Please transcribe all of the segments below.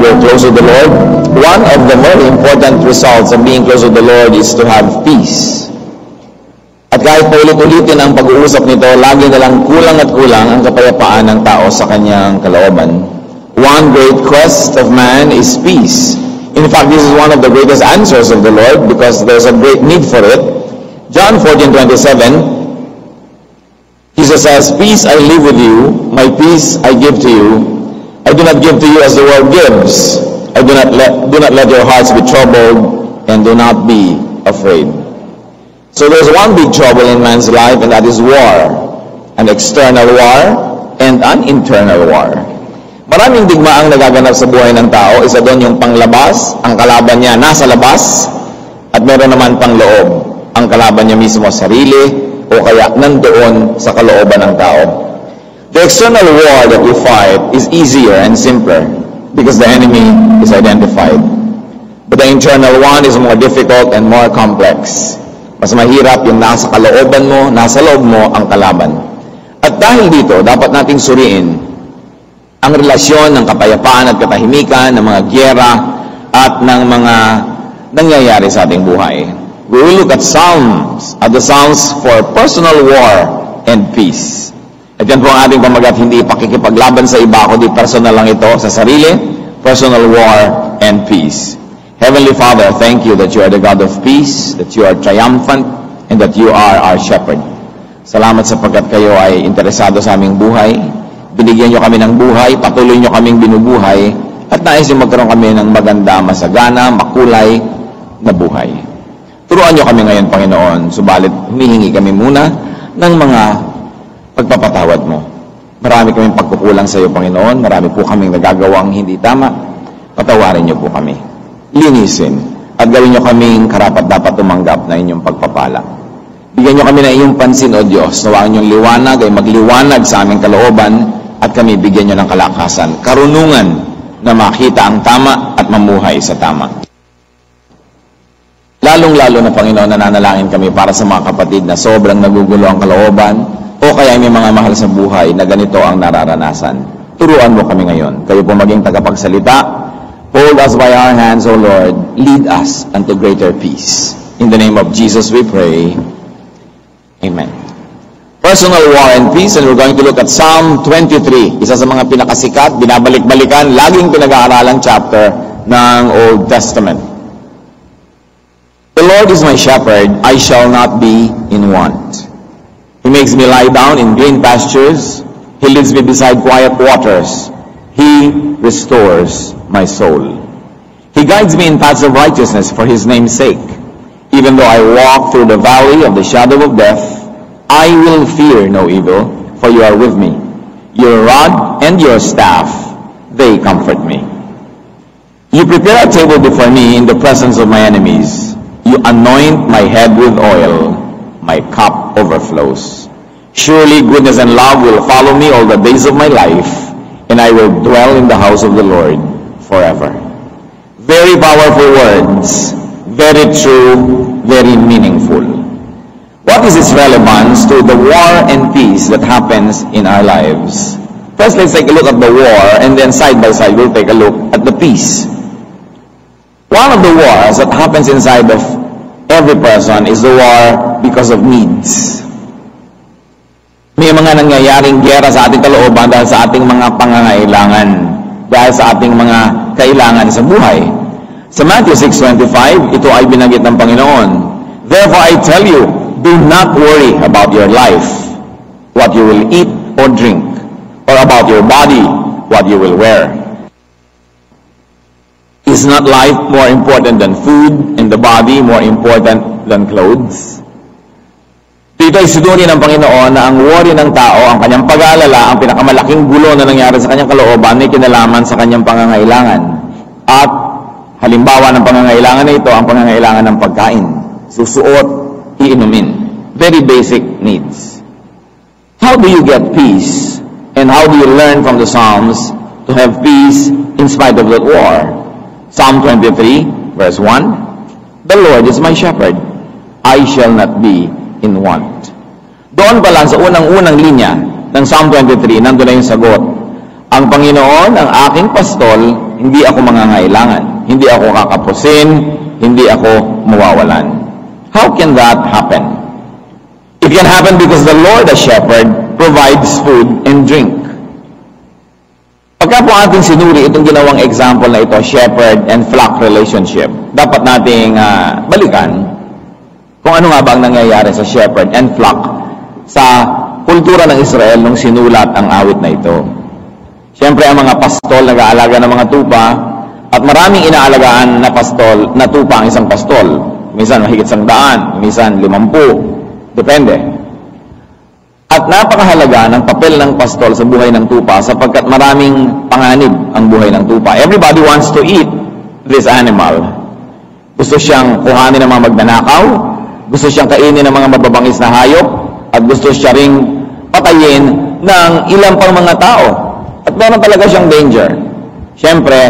we're close to the Lord, one of the very important results of being close to the Lord is to have peace. At kahit paulit-ulitin ang pag-uusap nito, lagi na lang kulang at kulang ang kapayapaan ng tao sa kanyang kalooban. One great quest of man is peace. In fact, this is one of the greatest answers of the Lord because there's a great need for it. John 14:27, Jesus says, "Peace I leave with you, my peace I give to you. I do not give to you as the world gives. I do not let your hearts be troubled, and do not be afraid." So there's one big trouble in man's life, and that is war. An external war and an internal war. Maraming digmaang nagaganap sa buhay ng tao. Isa doon yung panglabas, ang kalaban niya nasa labas, at meron naman pang loob, ang kalaban niya mismo sarili, o kaya nandoon sa kalooban ng tao. The external war that we fight is easier and simpler because the enemy is identified. But the internal one is more difficult and more complex. Mas mahirap yung nasa kalooban mo, nasa loob mo ang kalaban. At dahil dito, dapat nating suriin ang relasyon ng kapayapaan at katahimikan, ng mga gyera at ng mga nangyayari sa ating buhay. We will look at the Psalms for personal war and peace. At yan po ang ating pamagat, hindi pakikipaglaban sa iba, kundi personal lang ito sa sarili, personal war and peace. Heavenly Father, thank you that you are the God of peace, that you are triumphant, and that you are our shepherd. Salamat sapagkat kayo ay interesado sa aming buhay. Binigyan nyo kami ng buhay, patuloy nyo kaming binubuhay, at nais nyo magkaroon kami ng maganda, masagana, makulay na buhay. Turuan nyo kami ngayon, Panginoon, subalit humihingi kami muna ng mga pagpapatawad mo. Marami kaming pagkukulang sa iyo, Panginoon. Marami po kaming nagagawang hindi tama. Patawarin nyo po kami. Linisin at gawin nyo kaming karapat-dapat tumanggap na inyong pagpapala. Bigyan nyo kami ng iyong pansin, O Diyos, na ang inyong liwanag ay magliwanag sa aming kalooban at kami bigyan nyo ng kalakasan, karunungan na makita ang tama at mamuhay sa tama. Lalong-lalo na, Panginoon, nananalangin kami para sa mga kapatid na sobrang nagugulo ang kalooban o kaya may mga mahal sa buhay na ganito ang nararanasan. Turuan mo kami ngayon. Kayo po maging tagapagsalita. Hold us by our hands, O Lord. Lead us unto greater peace. In the name of Jesus we pray. Amen. Personal war and peace, and we're going to look at Psalm 23. Isa sa mga pinakasikat, binabalik-balikan, laging pinag-aaralang chapter ng Old Testament. The Lord is my shepherd, I shall not be in want. He makes me lie down in green pastures. He leads me beside quiet waters. He restores my soul. He guides me in paths of righteousness for his name's sake. Even though I walk through the valley of the shadow of death, I will fear no evil, for you are with me. Your rod and your staff, they comfort me. You prepare a table before me in the presence of my enemies. You anoint my head with oil. My cup overflows. Surely goodness and love will follow me all the days of my life, and I will dwell in the house of the Lord forever. Very powerful words, very true, very meaningful. What is its relevance to the war and peace that happens in our lives? First, let's take a look at the war, and then side by side, we'll take a look at the peace. One of the wars that happens inside of every person is the war because of needs. May mga nangyayaring giyera sa ating kalooban dahil sa ating mga pangangailangan, dahil sa ating mga kailangan sa buhay. Sa Matthew 6:25, ito ay binanggit ng Panginoon. Therefore I tell you, do not worry about your life, what you will eat or drink, or about your body, what you will wear. Is not life more important than food, and the body more important than clothes? Dito ay sinuri ng Panginoon na ang worry ng tao, ang kanyang pag-aalala, ang pinakamalaking gulo na nangyari sa kanyang kalooban may kinalaman sa kanyang pangangailangan. At halimbawa ng pangangailangan na ito, ang pangangailangan ng pagkain, susuot, iinumin. Very basic needs. How do you get peace? And how do you learn from the Psalms to have peace in spite of that war? Psalm 23, verse 1, The Lord is my shepherd, I shall not be in want. Doon pa lang sa unang-unang linya ng Psalm 23, nandun na yung sagot. Ang Panginoon, ang aking pastol, hindi ako mangangailangan. Hindi ako kakapusin, hindi ako mawawalan. How can that happen? It can happen because the Lord, the shepherd, provides food and drink. Pagka po ating sinuri itong ginawang example na ito, shepherd and flock relationship, dapat nating balikan kung ano nga ba ang nangyayari sa shepherd and flock sa kultura ng Israel nung sinulat ang awit na ito. Siyempre, ang mga pastol nag-aalaga ng mga tupa at maraming inaalagaan na pastol, na tupa ang isang pastol. Minsan mahigit 100, minsan 50, depende. At napakahalaga ng papel ng pastol sa buhay ng tupa sapagkat maraming panganib ang buhay ng tupa. Everybody wants to eat this animal. Gusto siyang kuhanin ng mga magnanakaw, gusto siyang kainin ng mga mababangis na hayop, at gusto siya ring patayin ng ilang pang mga tao. At meron talaga siyang danger. Siyempre,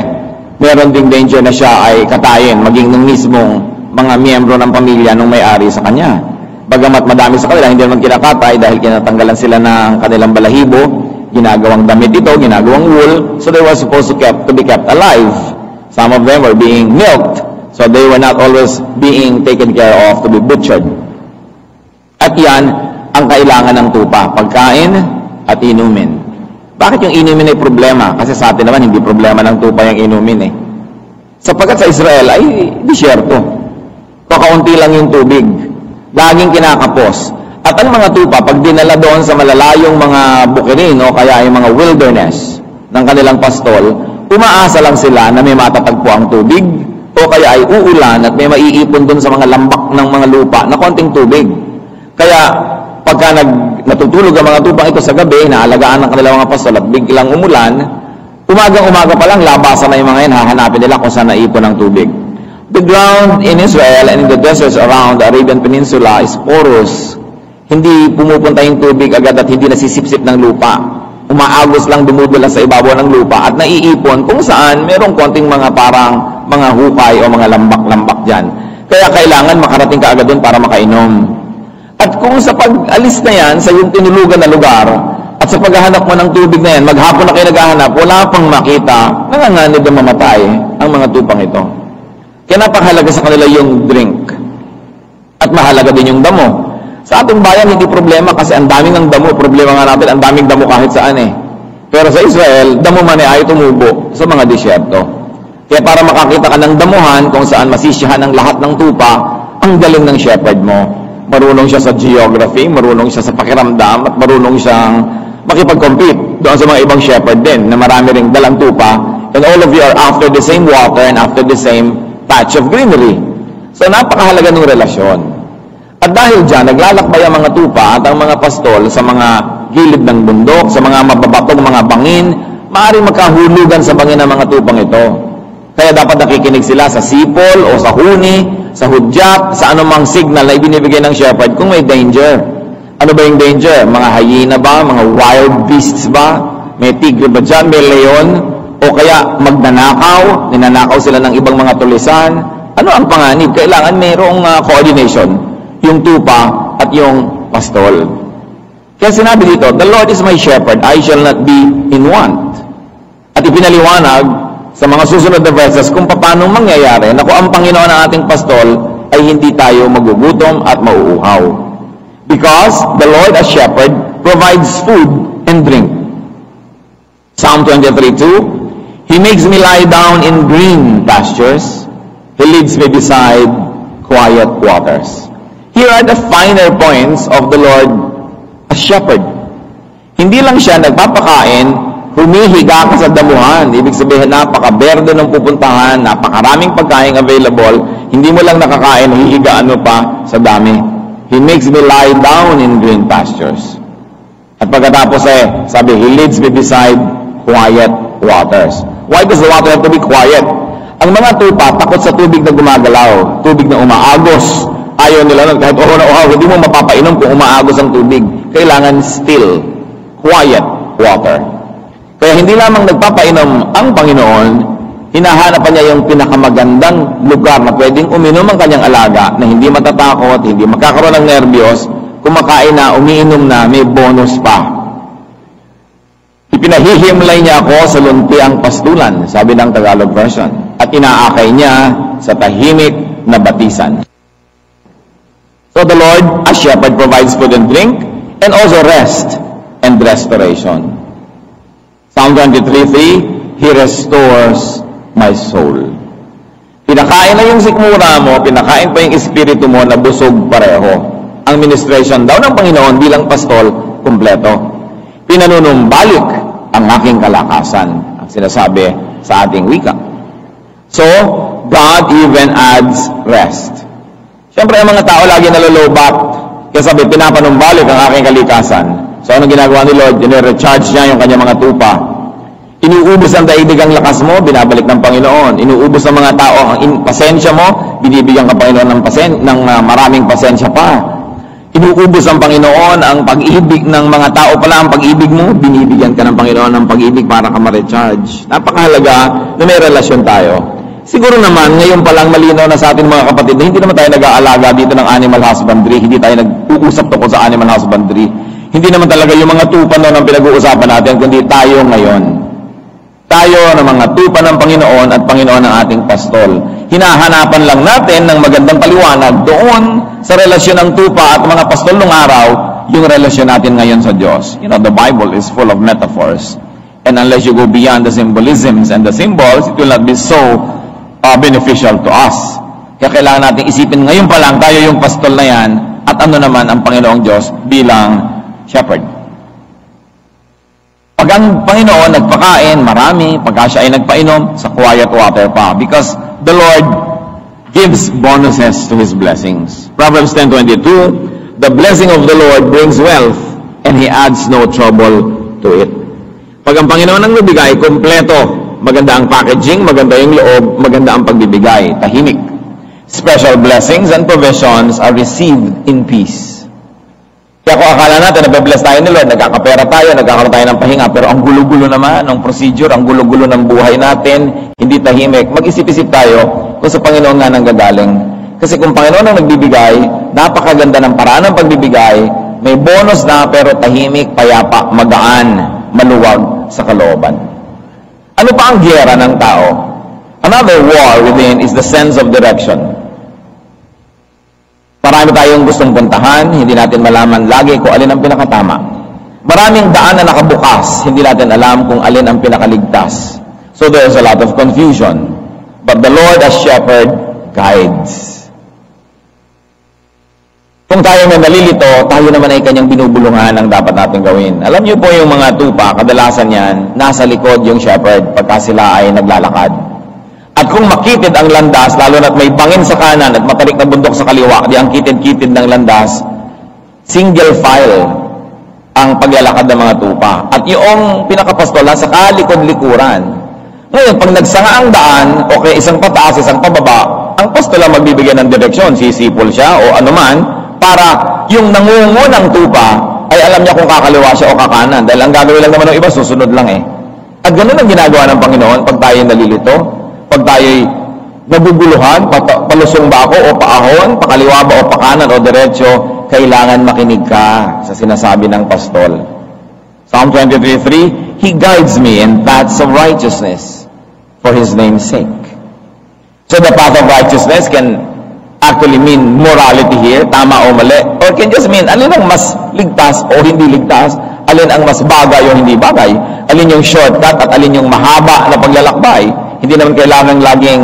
meron ding danger na siya ay katayin, maging ng mismong mga miyembro ng pamilya nung may-ari sa kanya. Bagamat madami sa kanila, hindi naman kinakatay dahil kinatanggalan sila ng kanilang balahibo, ginagawang damit ito, ginagawang wool, so they were supposed to be kept alive. Some of them were being milked, so they were not always being taken care of to be butchered. At yan ang kailangan ng tupa, pagkain at inumin. Bakit yung inumin ay problema? Kasi sa atin naman, hindi problema ng tupa yung inumin eh. Sapagkat sa Israel ay disyerto. Kakaunti lang yung tubig. Laging kinakapos. At ang mga tupa, pag dinala doon sa malalayong mga bukirin o kaya yung mga wilderness ng kanilang pastol, umaasa lang sila na may matatagpo ang tubig o kaya ay uulan at may maiipon doon sa mga lambak ng mga lupa na konting tubig. Kaya pagka natutulog ang mga tupang ito sa gabi, naalagaan ng kanilang mga pastol at biglang umulan, umagang-umaga pa lang, labasan na yung mga yan, hahanapin nila kung saan naipon ang tubig. The ground in Israel and in the deserts around the Arabian Peninsula is porous. Hindi pumupunta yung tubig agad at hindi nasisipsip ng lupa. Umaagos lang, dumudula sa ibabaw ng lupa at naiipon kung saan merong konting mga parang mga hukay o mga lambak-lambak dyan. Kaya kailangan makarating ka agad doon para makainom. At kung sa pag-alis na yan sa yung tinulugan na lugar at sa paghahanap mo ng tubig na yan, maghapon na kayo naghahanap, wala pang makita, nanganganib na mamatay ang mga tupang ito. Kaya napakahalaga sa kanila yung drink. At mahalaga din yung damo. Sa ating bayan, hindi problema kasi ang daming ng damo. Problema nga natin, ang daming damo kahit saan eh. Pero sa Israel, damo man ay tumubo sa mga disyerto. Kaya para makakita ka ng damuhan kung saan masisiyahan ang lahat ng tupa, ang galing ng shepherd mo. Marunong siya sa geography, marunong siya sa pakiramdam, at marunong siyang makipag-compete doon sa mga ibang shepherd din na marami ring dalang tupa. And all of you are after the same water and after the same patch of greenery. So napakahalaga ng relasyon. At dahil dyan, naglalakbay ang mga tupa at ang mga pastol sa mga gilid ng bundok, sa mga mababatong mga bangin, maaaring magkahulugan sa bangin ng mga tupang ito. Kaya dapat nakikinig sila sa sipol o sa huni, sa hudyat, sa anumang signal na ibinibigay ng shepherd kung may danger. Ano ba yung danger? Mga hyena ba? Mga wild beasts ba? May tigre ba dyan? May leon? O kaya magnanakaw? Ninanakaw sila ng ibang mga tulisan? Ano ang panganib? Kailangan mayroong coordination. Yung tupa at yung pastol. Kaya sinabi dito, the Lord is my shepherd, I shall not be in want. At ipinaliwanag sa mga susunod na verses kung paano mangyayari na kung ang Panginoon ng ating pastol ay hindi tayo magugutom at mauuhaw. Because the Lord as shepherd provides food and drink. Psalm 23:2, He makes me lie down in green pastures. He leads me beside quiet waters. Here are the finer points of the Lord as shepherd. Hindi lang siya nagpapakain, humihiga ka sa damuhan. Ibig sabihin, napaka-berde ng pupuntahan, napakaraming pagkain available, hindi mo lang nakakain, hihigaan mo pa sa dami. He makes me lie down in green pastures. At pagkatapos sabi, He leads me beside quiet waters. Why does the water have to be quiet? Ang mga tupa, takot sa tubig na gumagalaw, tubig na umaagos. Ayaw nila nun, kahit hindi mo mapapainom kung umaagos ang tubig. Kailangan still, quiet water. Kaya hindi lamang nagpapainom ang Panginoon, hinahanapan niya yung pinakamagandang lugar na pwedeng uminom ang kanyang alaga, na hindi matatakot, hindi magkakaroon ng nerbiyos, kumakain na, umiinom na, may bonus pa. Ipinahihimlay niya ako sa luntiang pastulan, sabi ng Tagalog version, at inaakay niya sa tahimik na batisan. So the Lord, as shepherd, provides food and drink, and also rest and restoration. Psalm 23:3, He restores my soul. Pinakain na yung sikmura mo, pinakain pa yung espiritu mo na busog pareho. Ang ministration daw ng Panginoon bilang pastol, kumpleto. Pinanunumbalik ang aking kalakasan, ang sinasabi sa ating wika. So, God even adds rest. Siyempre, ang mga tao lagi nalolobat. Kaya sabi, pinapanumbalik ang aking kalikasan. So, anong ginagawa ni Lord? Recharge niya yung kanyang mga tupa. Inuubos ang daigdig ang lakas mo, binabalik ng Panginoon. Inuubos ng mga tao ang pasensya mo, binibigyan ka Panginoon ng maraming pasensya pa. Inuubos ang Panginoon ang pag-ibig ng mga tao pala, ang pag-ibig mo, binibigyan ka ng Panginoon ng pag-ibig para ka ma-recharge. Napakahalaga na may relasyon tayo. Siguro naman, ngayon palang malinaw na sa atin mga kapatid, na hindi naman tayo nag-aalaga dito ng animal husbandry, hindi tayo nag-uusap tungkol sa animal husbandry. Hindi naman talaga yung mga tupa noon ang pinag-uusapan natin, kundi tayo ngayon. Tayo na mga tupa ng Panginoon at Panginoon ng ating pastol. Hinahanapan lang natin ng magandang paliwanag doon sa relasyon ng tupa at mga pastol ng araw, yung relasyon natin ngayon sa Diyos. You know, the Bible is full of metaphors. And unless you go beyond the symbolisms and the symbols, it will not be so beneficial to us. Kaya kailangan natin isipin ngayon pa lang tayo yung pastol na yan at ano naman ang Panginoong Diyos bilang shepherd. Pag ang Panginoon nagpakain, marami. Pagka siya ay nagpainom, sa quiet water pa. Because the Lord gives bonuses to His blessings. Proverbs 10:22, the blessing of the Lord brings wealth, and He adds no trouble to it. Pag ang Panginoon ang nabigay, kompleto. Maganda ang packaging, maganda yung loob, maganda ang pagbibigay, tahimik. Special blessings and provisions are received in peace. Kaya kung akala natin, nabe-bless tayo ni Lord, nagkakapera tayo, nagkakaroon tayo ng pahinga, pero ang gulo-gulo naman ng procedure, ang gulo-gulo ng buhay natin, hindi tahimik. Mag-isip-isip tayo kung sa Panginoon nga nanggagaling. Kasi kung Panginoon ang nagbibigay, napakaganda ng paraan ng pagbibigay, may bonus na pero tahimik, payapa, magaan, maluwag sa kalooban. Ano pa ang giyera ng tao? Another war within is the sense of direction. Marami tayong gustong puntahan, hindi natin malaman lagi kung alin ang pinakatama. Maraming daan na nakabukas, hindi natin alam kung alin ang pinakaligtas. So there's a lot of confusion. But the Lord as shepherd guides. Kung tayo na nalilito, tayo naman ay kanyang binubulungan ang dapat natin gawin. Alam niyo po yung mga tupa, kadalasan yan, nasa likod yung shepherd pagka sila ay naglalakad. At kung makitid ang landas, lalo na't may bangin sa kanan at matarik na bundok sa kaliwa, di ang kitid-kitid ng landas, single file ang paglalakad ng mga tupa. At yung pinakapastola sa kalikod-likuran. Ngayon, pag nagsanga ang daan, okay, isang pataas, isang pababa, ang pastola magbibigay ng direksyon, sisipol siya o anuman, para yung nangungunang tupa ay alam niya kung kakaliwa siya o kakanan. Dahil ang gagawin lang naman ng iba, susunod lang eh. At ganun ang ginagawa ng Panginoon pag tayo nalilito, pag tayo nabubuluhan, palusong ba ako o paahon, pakaliwa ba o pakanan o diretsyo, kailangan makinig ka sa sinasabi ng pastol. Psalm 23:3, He guides me in paths of righteousness for His name's sake. So the path of righteousness can actually mean morality here, tama o mali, or can just mean alin ang mas ligtas o hindi ligtas, alin ang mas bagay o hindi bagay, alin yung shortcut at alin yung mahaba na paglalakbay. Hindi naman kailangan laging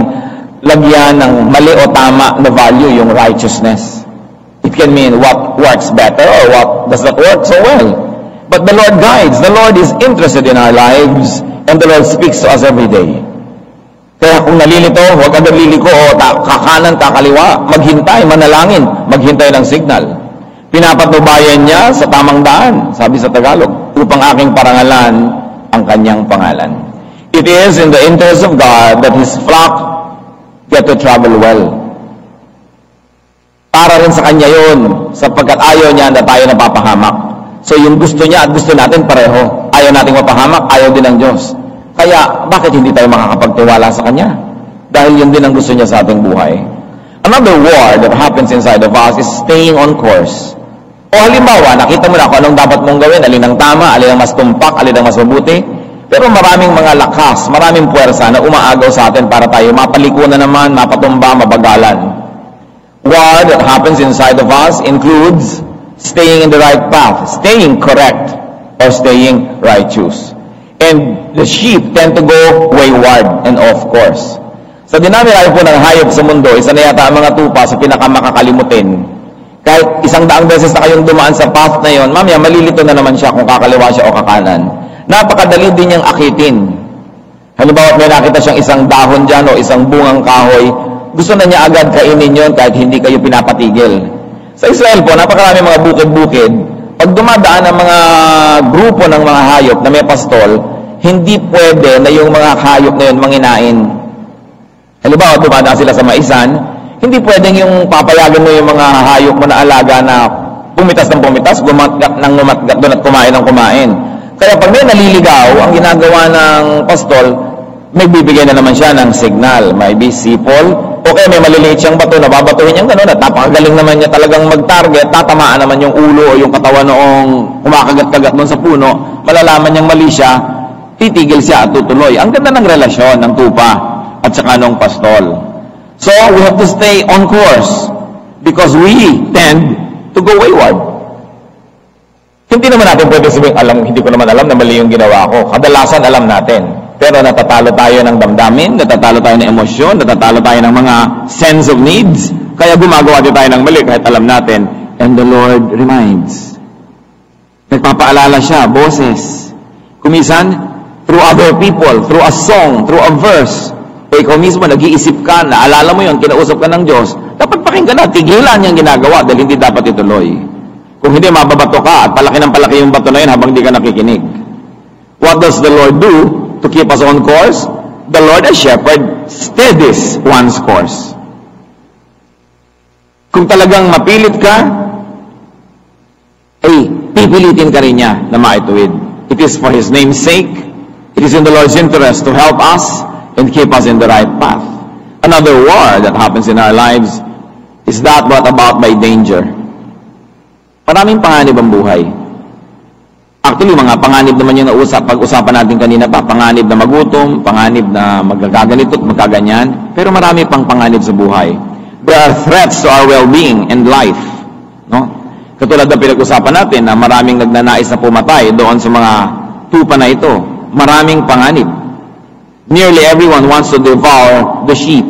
lagyan ng mali o tama na value yung righteousness. It can mean what works better or what does not work so well. But the Lord guides. The Lord is interested in our lives, and the Lord speaks to us every day. Kaya kung nalilito, huwag agad liliko o kakanan, kakaliwa, maghintay, manalangin, maghintay ng signal. Pinapatubayan niya sa tamang daan, sabi sa Tagalog, upang aking parangalan ang kanyang pangalan. It is in the interest of God that His flock get to travel well. Para rin sa kanya yun, sapagkat ayaw niya na tayo napapahamak. So yung gusto niya at gusto natin pareho. Ayaw nating mapahamak, ayaw din ng Diyos. Kaya, bakit hindi tayo makakapagtiwala sa Kanya? Dahil yun din ang gusto niya sa ating buhay. Another war that happens inside of us is staying on course O halimbawa, nakita mo na kung anong dapat mong gawin, alin ang tama, alin ang mas tumpak, alin ang mas mabuti. Pero maraming mga lakas, maraming puwersa na umaagaw sa atin para tayo mapaliko na naman, mapatumba, mabagalan. War that happens inside of us includes staying in the right path, staying correct, or staying righteous. And the sheep tend to go wayward and off course. Sa dinami-rami po ng hayop sa mundo, isa na yata ang mga tupa sa pinakamakakalimutin. Kahit 100 beses na kayong dumaan sa path na yon, mamaya malilito na naman siya kung kakaliwa siya o kakanan. Napakadali din niyang akitin. Halimbawa, may nakita siyang isang dahon dyan o isang bungang kahoy, gusto na niya agad kainin yon kahit hindi kayo pinapatigil. Sa Israel po, napakarami mga bukid-bukid. Pag dumadaan ang mga grupo ng mga hayop na may pastol, hindi pwede na yung mga hayop na yun manginain. Halimbawa, dumadaan sila sa maisan, hindi pwedeng yung papayagan mo yung mga hayop mo na alaga na pumitas ng pumitas, gumatgat ng gumatgat doon at kumain ng kumain. Kaya pag may naliligaw, ang ginagawa ng pastol, may bibigay na naman siya ng signal. Maybe sipol, o kaya may maliliit siyang bato, nababatuhin niyang gano'n at napakagaling naman niya talagang mag-target, tatamaan naman yung ulo o yung katawan noong kumakagat-kagat doon sa puno, malalaman niyang mali siya, titigil siya at tutuloy. Ang ganda ng relasyon ng tupa at saka ng pastol. So, we have to stay on course because we tend to go wayward. Hindi naman natin pwede sabihin, hindi ko naman alam na mali yung ginawa ko. Kadalasan alam natin. Pero natatalo tayo ng damdamin, natatalo tayo ng emosyon, natatalo tayo ng mga sense of needs. Kaya gumagawa din tayo ng mali kahit alam natin. And the Lord reminds. Nagpapaalala siya, boses. Kumisan, through other people, through a song, through a verse. O ikaw mismo, nag-iisip ka, naalala mo yun, kinausap ka ng Diyos, dapat pakinggan na, tigilan niyang ginagawa dahil hindi dapat ituloy. Kung hindi, mababato ka at palaki ng palaki yung bato na yun habang di ka nakikinig. What does the Lord do to keep us on course? The Lord as shepherd steadies one's course. Kung talagang mapilit ka, pipilitin ka rin niya na maituwid. It is for His name's sake. It is in the Lord's interest to help us and keep us in the right path. Another war that happens in our lives is that brought about by danger. Maraming panganib ang buhay. Actually, mga panganib naman yung pag-usapan natin kanina pa. Panganib na magutom, panganib na magagaganito at magkaganyan. Pero marami pang panganib sa buhay. There are threats to our well-being and life. No? Katulad na pinag-usapan natin na maraming nagnanais na pumatay doon sa mga tupa na ito. Maraming panganib. Nearly everyone wants to devour the sheep.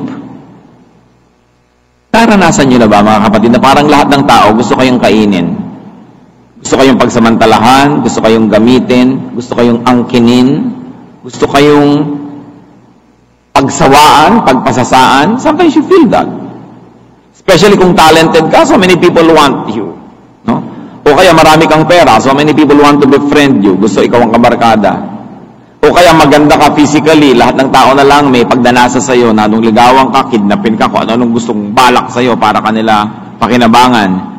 Naranasan nyo na ba, mga kapatid, na parang lahat ng tao gusto kayong kainin? Gusto kayong pagsamantalahan, gusto kayong gamitin, gusto kayong angkinin, gusto kayong pagsawaan, pagpasasaan. Sometimes you feel that. Especially kung talented ka, so many people want you. No? O kaya marami kang pera, so many people want to befriend you. Gusto ikaw ang kabarkada. O kaya maganda ka physically, lahat ng tao na lang may pagdanasa sa'yo, na nung ligawan ka, kidnapin ka, kung anong gustong balak sa'yo para kanila pakinabangan.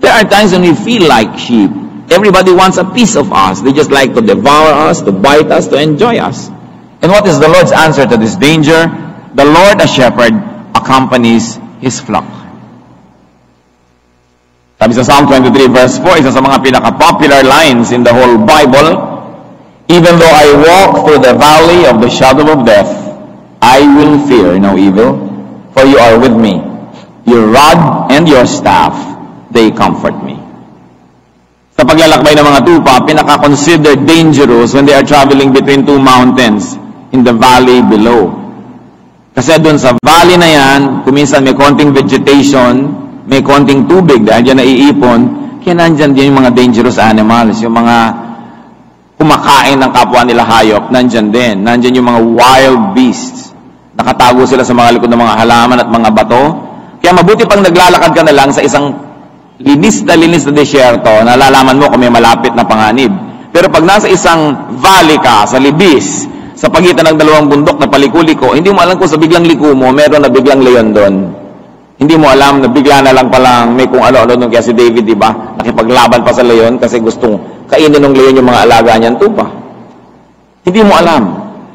There are times when we feel like sheep. Everybody wants a piece of us. They just like to devour us, to bite us, to enjoy us. And what is the Lord's answer to this danger? The Lord, as shepherd, accompanies His flock. Sabi sa Psalm 23 verse 4, isa sa mga pinaka-popular lines in the whole Bible, even though I walk through the valley of the shadow of death, I will fear no evil, for you are with me. Your rod and your staff, they comfort me. Sa paglalakbay ng mga tupa, pinaka-considered dangerous when they are traveling between two mountains in the valley below. Kasi doon sa valley na yan, kuminsan may konting vegetation, may konting tubig dahil dyan naiipon, kaya nandyan din yung mga dangerous animals, yung mga kumakain ng kapwa nila hayop, nandyan din. Nandyan yung mga wild beasts. Nakatago sila sa mga likod ng mga halaman at mga bato. Kaya mabuti pang naglalakad ka na lang sa isang linis na desyerto, nalalaman mo kung may malapit na panganib. Pero pag nasa isang valley ka, sa libis, sa pagitan ng dalawang bundok na paliko-liko, hindi mo alam kung sa biglang liko mo, meron na biglang leon doon. Hindi mo alam na bigla na lang palang may kung ano-ano nung kaya si David, di ba? Nakipaglaban pa sa leon kasi gustong kainin ng leon yung mga alaga niyan tupa. Hindi mo alam.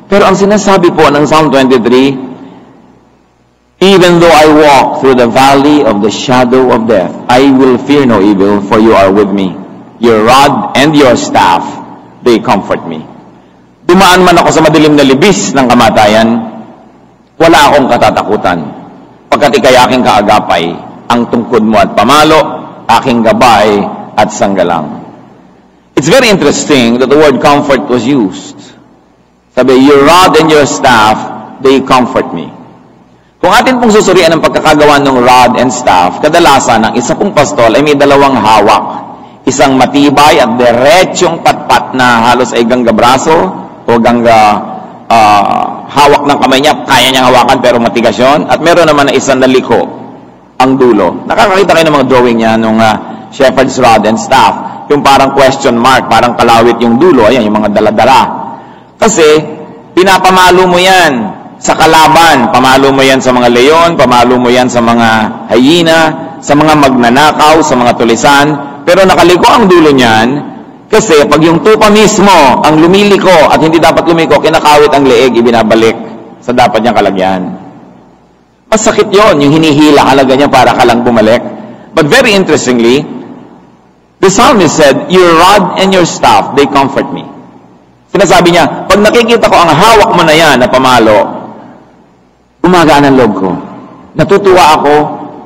Pero ang sinasabi po ng Psalm 23, Even though I walk through the valley of the shadow of death, I will fear no evil, for you are with me. Your rod and your staff, they comfort me. Dumaan man ako sa madilim na libis ng kamatayan, wala akong katatakutan. Pagkat ika'y aking kaagapay, ang tungkod mo at pamalo, aking gabay at sanggalang. It's very interesting that the word comfort was used. Sabi, your rod and your staff, they comfort me. Kung atin pong susurian ang pagkakagawa ng rod and staff, kadalasan ang isa pong pastol ay may dalawang hawak. Isang matibay at diretsyong patpat na halos ay gangga braso o gangga hawak ng kamay niya, kaya niyang hawakan pero matigas yun. At meron naman na isang naliko ang dulo. Nakakakita kayo ng mga drawing niya nung shepherd's rod and staff. Yung parang question mark, parang kalawit yung dulo. Ayan, yung mga dala-dala. Kasi, pinapamalo mo yan sa kalaban. Pamalo mo yan sa mga leon, pamalo mo yan sa mga hyena, sa mga magnanakaw, sa mga tulisan. Pero nakaliko ang dulo niyan, kasi pag yung tupa mismo ang lumiliko at hindi dapat lumiko, kinakawit ang leeg, ibinabalik sa dapat niyang kalagyan. Masakit yon, yung hinihila halaga niya para ka lang bumalik. But very interestingly, the psalmist said, your rod and your staff, they comfort me. Sinasabi niya, pag nakikita ko ang hawak mo na yan na pamalo, gumagaan ang loob ko. Natutuwa ako,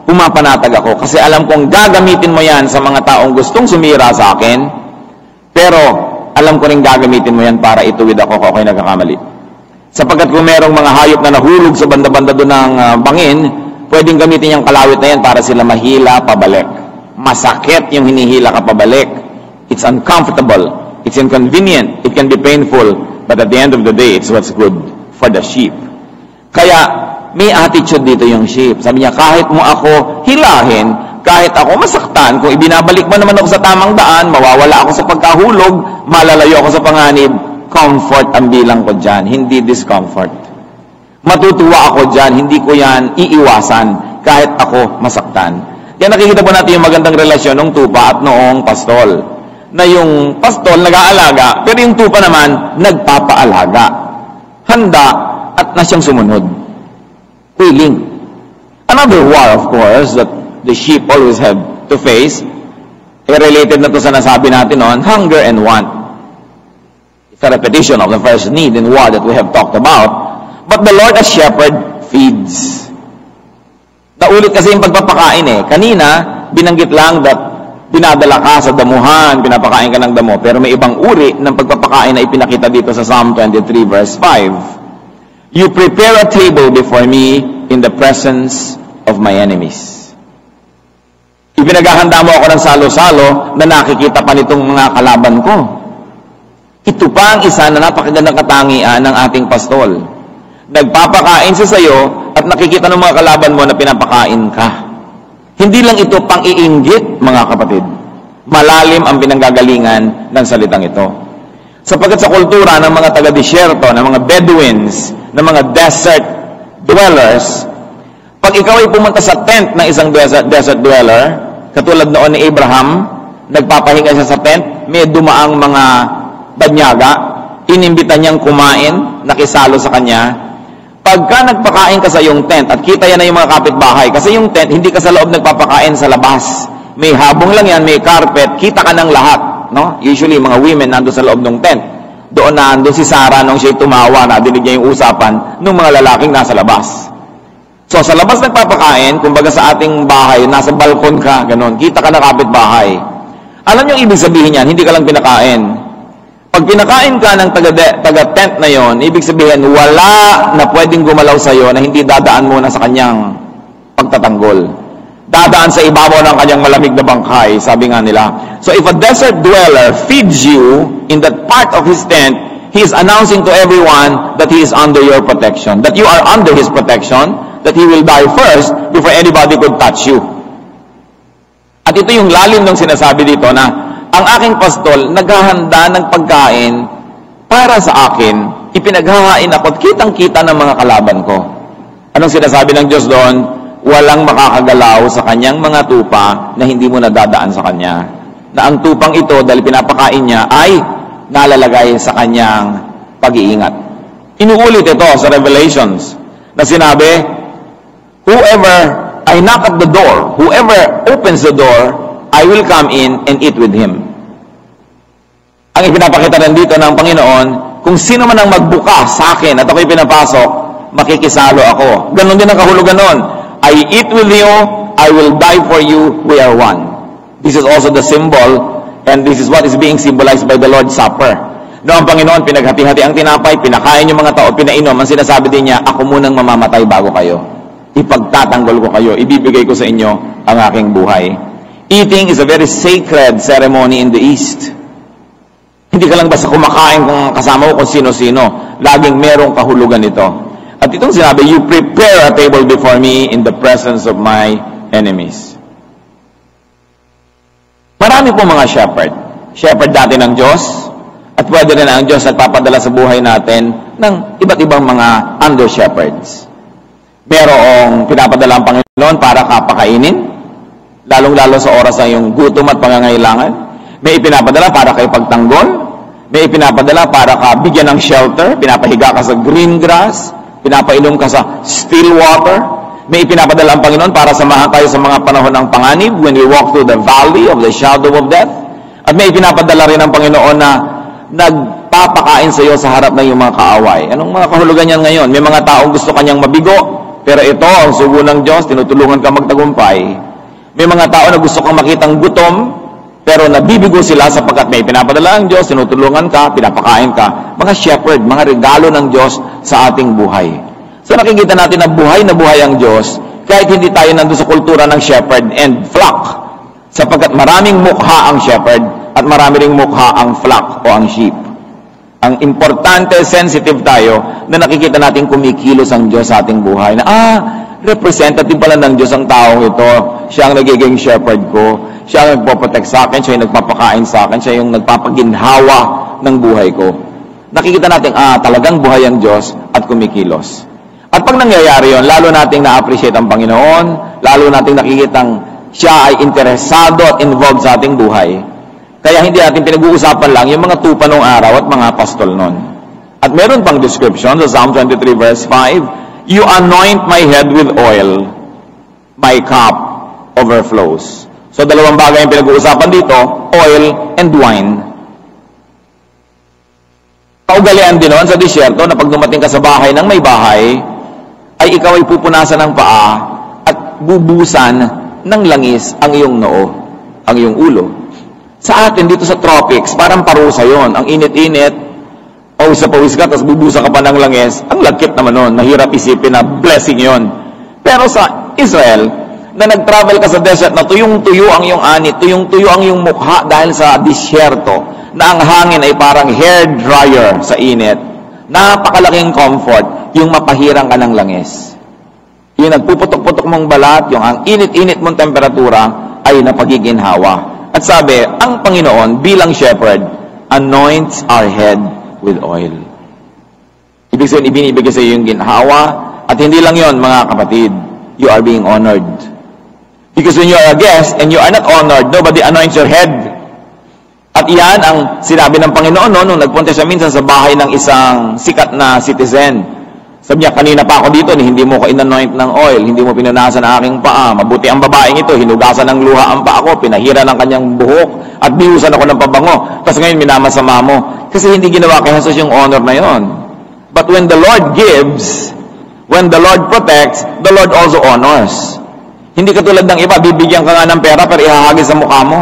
pumapanatag ako, kasi alam kong gagamitin mo yan sa mga taong gustong sumira sa akin, pero alam ko rin gagamitin mo yan para ituwid ako kung ako'y nagkakamali. Sapagkat kung merong mga hayop na nahulog sa banda-banda doon ng bangin, pwedeng gamitin yung kalawit na yan para sila mahila pabalik. Masakit yung hinihila ka pabalik. It's uncomfortable. It's inconvenient. It can be painful. But at the end of the day, it's what's good for the sheep. Kaya, may attitude dito yung sheep. Sabi niya, kahit mo ako hilahin, kahit ako masaktan, kung ibinabalik mo naman ako sa tamang daan, mawawala ako sa pagkahulog, malalayo ako sa panganib, comfort ang bilang ko dyan, hindi discomfort. Matutuwa ako dyan, hindi ko yan iiwasan, kahit ako masaktan. Kaya nakikita po natin yung magandang relasyon ng tupa at noong pastol. Na yung pastol nag-aalaga, pero yung tupa naman nagpapaalaga. Handa at na siyang sumunod. Willing. Another war, of course, that the sheep always have to face, related na to sa nasabi natin noon, hunger and want. It's a repetition of the first need and war that we have talked about. But the Lord as shepherd feeds. Naulit kasi yung pagpapakain eh. Kanina, binanggit lang that dinadala ka sa damuhan, pinapakain ka ng damo, pero may ibang uri ng pagpapakain na ipinakita dito sa Psalm 23 verse 5. You prepare a table before me in the presence of my enemies. Ipinaghahanda mo ako ng salo-salo na nakikita pa nitong mga kalaban ko. Ito pa ang isa na napakagandang katangian ng ating pastol. Nagpapakain siya sa'yo at nakikita ng mga kalaban mo na pinapakain ka. Hindi lang ito pang-iinggit, mga kapatid. Malalim ang pinanggagalingan ng salitang ito. Sapagkat sa kultura ng mga taga-disyerto, ng mga Bedouins, ng mga desert dwellers, pag ikaw ay pumunta sa tent ng isang desert dweller, katulad noon ni Abraham, nagpapahinga siya sa tent, may dumaang mga banyaga, inimbitan niyang kumain, nakisalo sa kanya. Pagka nagpakain ka sa iyong tent, at kita yan na yung mga kapitbahay, kasi yung tent, hindi ka sa loob nagpapakain sa labas. May habong lang yan, may carpet, kita ka ng lahat. No? Usually, mga women nandun sa loob ng tent. Doon nandun si Sarah nung siya'y tumawa, nadinig niya yung usapan, ng mga lalaking nasa labas. So, sa labas nagpapakain, kumbaga sa ating bahay, nasa balkon ka, ganun, kita ka na kapitbahay. Alam niyo yung ibig sabihin yan, hindi ka lang pinakain. Pag pinakain ka ng taga-tent na yon, ibig sabihin, wala na pwedeng gumalaw sa'yo na hindi dadaan muna sa kanyang pagtatanggol. Dadaan sa ibabaw ng kanyang malamig na bangkay, sabi nga nila. So, if a desert dweller feeds you in that part of his tent, he is announcing to everyone that he is under your protection, that you are under his protection, that he will die first before anybody could touch you. At ito yung lalim ng sinasabi dito na ang aking pastol naghahanda ng pagkain para sa akin, ipinaghahain ako at kitang-kita ng mga kalaban ko. Anong sinasabi ng Diyos doon? Walang makakagalaw sa kanyang mga tupa na hindi mo nadadaan sa kanya. Na ang tupang ito, dahil pinapakain niya, ay nalalagay sa kanyang pag-iingat. Inuulit ito sa Revelations na sinabi, I knock at the door, whoever opens the door, I will come in and eat with him. Ang ipinapakita rin dito ng Panginoon, kung sino man ang magbuka sa akin at ako'y pinapasok, makikisalo ako. Ganon din ang kahulugan nun. I eat with you, I will die for you, we are one. This is also the symbol, and this is what is being symbolized by the Lord's Supper. No, ang Panginoon, pinaghati-hati ang tinapay, pinakain yung mga tao, pinainom. Ang sinasabi din niya, ako munang mamamatay bago kayo. Ipagtatanggol ko kayo, ibibigay ko sa inyo ang aking buhay. Eating is a very sacred ceremony in the East. Hindi ka lang basta kumakain kung kasama mo kung sino-sino. Laging merong kahulugan ito. At itong sinabi, you prepare a table before me in the presence of my enemies. Marami po mga shepherd. Shepherd dati ng Diyos. At pwede rin ang Diyos nagpapadala sa buhay natin ng iba't ibang mga under-shepherds. Merong pinapadala ang Panginoon para kapakainin, lalong-lalo sa oras ng iyong gutom at pangangailangan. May ipinapadala para kay pagtanggol. May ipinapadala para ka bigyan ng shelter, pinapahiga ka sa green grass, pinapainom ka sa still water. May ipinapadala ang Panginoon para samahan tayo sa mga panahon ng panganib when we walk through the valley of the shadow of death. At may ipinapadala rin ang Panginoon na nagpapakain sa iyo sa harap ng iyong mga kaaway. Anong mga kahulugan niyan ngayon? May mga taong gusto kanyang mabigo, pero ito ang sugo ng Diyos, tinutulungan ka magtagumpay. May mga tao na gusto kang makitang gutom, pero nabibigo sila sapagkat may pinapadala ang Diyos, tinutulungan ka, pinapakain ka. Mga shepherd, mga regalo ng Diyos sa ating buhay. So nakikita natin na buhay ang Diyos, kahit hindi tayo nandun sa kultura ng shepherd and flock. Sapagkat maraming mukha ang shepherd at marami ring mukha ang flock o ang sheep. Ang importante, sensitive tayo na nakikita natin kumikilos ang Diyos sa ating buhay. Na, representative pala ng Diyos ang taong ito. Siya ang nagiging shepherd ko. Siya ang nagpoprotect sa akin. Siya yung nagpapakain sa akin. Siya yung nagpapaginhawa ng buhay ko. Nakikita natin, talagang buhay ang Diyos at kumikilos. At pag nangyayari yon, lalo nating na-appreciate ang Panginoon, lalo nating nakikitang siya ay interesado at involved sa ating buhay. Kaya hindi natin pinag-uusapan lang yung mga tupa nung araw at mga apostol nun. At meron pang description sa Psalm 23 verse 5, you anoint my head with oil, my cup overflows. So dalawang bagay yung pinag-uusapan dito, oil and wine. Kaugalian din naman sa disyerto na pag dumating ka sa bahay ng may bahay, ay ikaw ay pupunasan ng paa at bubusan ng langis ang iyong noo, ang iyong ulo. Sa atin, dito sa tropics, parang parusa yon. Ang init-init, pawis sa pawis ka, tapos bubusa ka pa ng langis. Ang lagkit naman nun. Mahirap isipin na blessing yon. Pero sa Israel, na nag-travel ka sa desert na tuyong-tuyo ang iyong anit, tuyong-tuyo ang iyong mukha dahil sa disyerto, na ang hangin ay parang hair dryer sa init. Napakalaking comfort, yung mapahirang ka ng langis. Yung nagpuputok-putok mong balat, yung ang init-init mong temperatura, ay napagiginhawa. At sabi, ang Panginoon bilang shepherd anoints our head with oil. Ibig sabihin, ibinibigay sa iyo yung ginhawa. At hindi lang yon, mga kapatid, you are being honored. Because when you are a guest and you are not honored, nobody anoints your head. At iyan ang sinabi ng Panginoon nung nagpunta siya minsan sa bahay ng isang sikat na citizen. Sabi niya, kanina pa ako dito, hindi mo ko in-anoint ng oil, hindi mo pinunasan ang aking paa. Mabuti ang babaeng ito, hinugasan ng luha ang paa ko, pinahira ng kanyang buhok, at binusan ako ng pabango. Tapos ngayon, minamasama mo. Kasi hindi ginawa kay Jesus yung honor na yon. But when the Lord gives, when the Lord protects, the Lord also honors. Hindi katulad ng iba, bibigyan ka nga ng pera, pero ihahagis sa mukha mo.